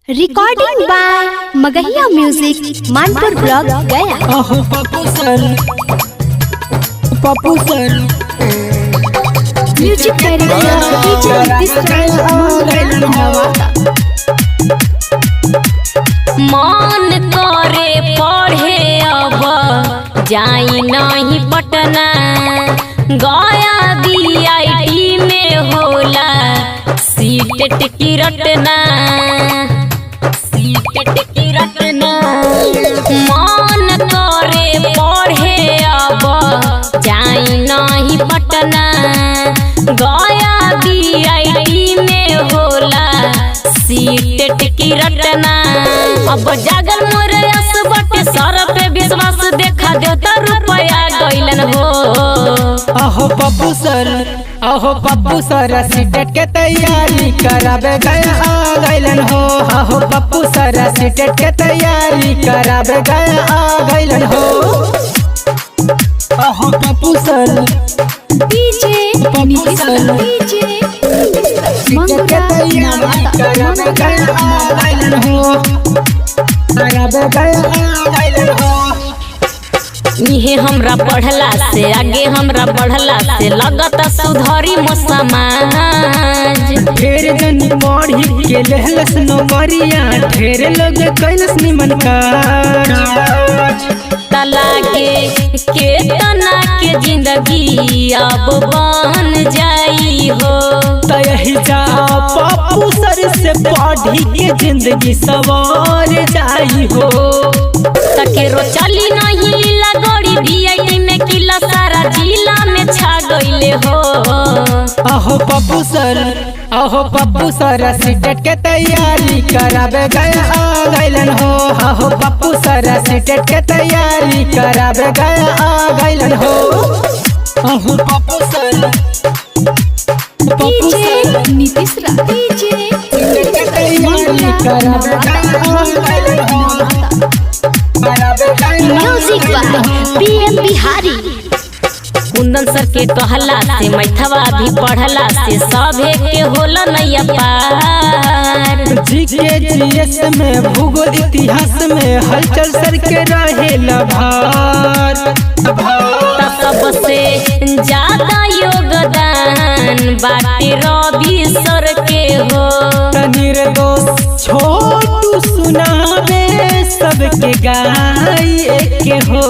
Recording by Magahiya music Manpur block Gaya. Pappu sir music मन करे पढ़े अब जाई नहीं पटना गया बीआईटी में होला सीटेट की रटना मन करे पढ़े अब जाई नहीं पटना गया बीआईटी में होला सीटेट की रटना। अब जागल मोरे अस बटे सर पे विश्वास देखा देता रुपया गइलन हो। अहो पप्पू सर सीटेट के तैयारी करावे गया आ गइलन हो। अहो पप्पू सर सीटेट के तैयारी करावे गया आ गइलन हो। अहो पप्पू सर सीटेट के तैयारी करावे गया आ गइलन हो। करावे गया आ गइलन हो। इहे हमरा पढ़ला से आगे हमरा बढ़ला से लगता सुधरी मो समाज। ढेर जनी पढ़ी के लेहलस नौकरिया ढेर लोग कैलस निमन काज। तलाके के तना के जिंदगी अब बन जाई हो। तही जा पप्पू सर से पढ़ी के जिंदगी सवार जाई हो। तकेरो चली नहीं लीला गड़ी बीआईटी में किला सारा जिला में छा गइले हो। अहो पप्पू सर सीटेट के तैयारी करावे गया आ गइलन हो। अहो पप्पू सर सीटेट के तैयारी करावे गया आ गइलन हो। अहो पप्पू सर नीतीश सीटेट के तैयारी करावे गया आ गइलन हो। Music by PM Bihari. Kundan sir के कहला से मैथवा भी पढ़ला से सभे के होला नैया पार। जीके जीएस में भूगोल इतिहास में हलचल सर के रहेला भार। सबसे ज्यादा योगदान बाटे रवि सर के हो। निर्दोष छोटू सुनावे सबके गाय के हो।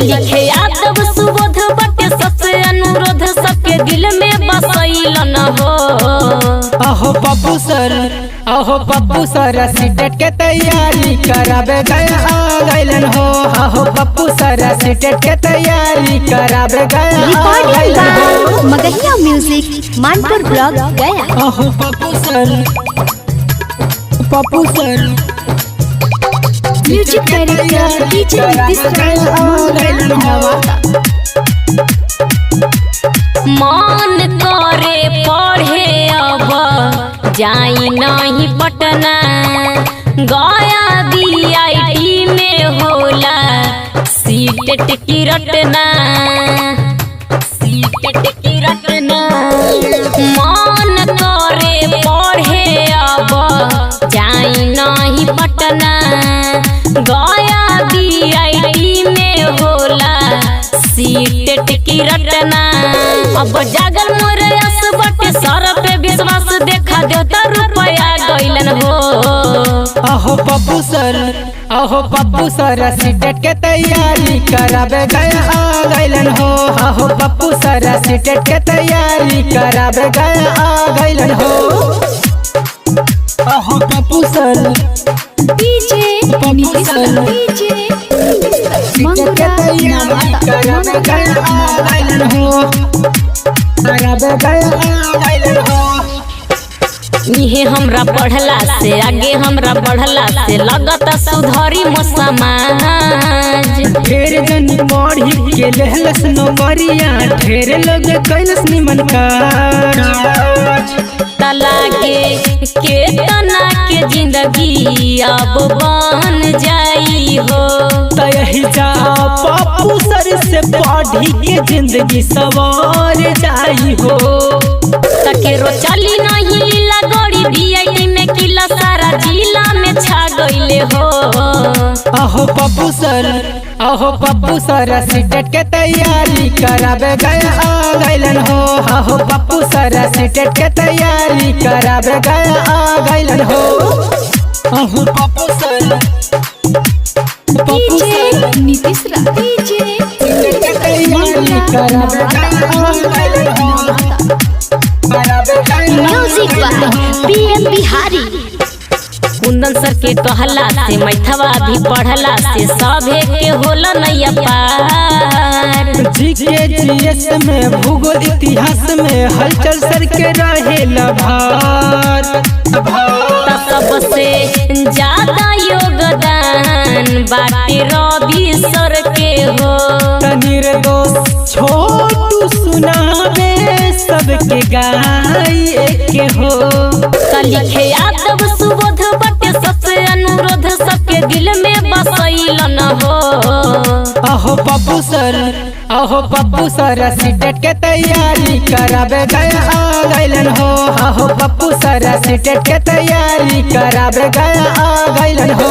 लिखे यादव सुबोध बटे सबसे अनुरोध सबके दिल में बसैलन हो। अहो पप्पू सर सीटेट के तैयारी करावे गया आ गइलन हो। अहो पप्पू सर सीटेट के तैयारी करावे गया आ गइलन हो। मगहिया म्यूजिक मानपुर ब्लॉक गया। अहो पप्पू सर म्यूजिक मन करे पढ़े अब जाई नहीं पटना गया बीआईटी में होला सीटेट की रटना। मन करे पढ़े अब जाई नहीं पटना गया बीआईटी में होला सीटेट की रटना। अब जागल मोरे अस बटे सर पे विश्वास देखा देता रुपया गइलन हो। अहो पप्पू सर सीटेट के तैयारी करावे गया आ गइलन हो। अहो पप्पू सर सीटेट के तैयारी करावे गया आ गइलन हो। अहो पप्पू सर सीटेट के तैयारी करावे गया आ गइलन हो। करावे गया आ गइलन हो। इहे हमरा पढ़ला से आगे हमरा बढ़ला से लगता सुधरी मो समाज। ढेर जनी पढ़ी के लेहलस नौकरिया ढेर लोग कैलस निमन काज। तलाके के तना के जिंदगी अब बन जाई हो। तही जा पप्पू सर से पढ़ी के जिंदगी सवार जाई हो। तकेरो चली नहीं लीला गड़ी बीआईटी में किला सारा जिला कहले हो। अहो पप्पू सर सीटेट के तैयारी करावे गया आ गइलन हो। अहो पप्पू सर सीटेट के तैयारी करावे गया आ गइलन हो। अहो पप्पू सर नीतीश रा डीजे सीटेट के तैयारी करावे गया आ गइलन हो। करावे गया music by PM Bihari. Kundan sir के कहला से मैथवा भी पढ़ला से सभे के होला नैया पार। जीके जीएस में भूगोल इतिहास में हलचल सर के रहेला भार। सबसे ज्यादा योगदान बाटे रवि सर के हो। निर्दोष छोटू सुनावे सबके गाय के हो। लिखे यादव सुबोध बटे सबसे अनुरोध सबके दिल में बसैलन हो। अहो पप्पू सर सीटेट के तैयारी करावे गया आ गइलन हो। अहो पप्पू सर सीटेट के तैयारी करावे गया आ गइलन हो।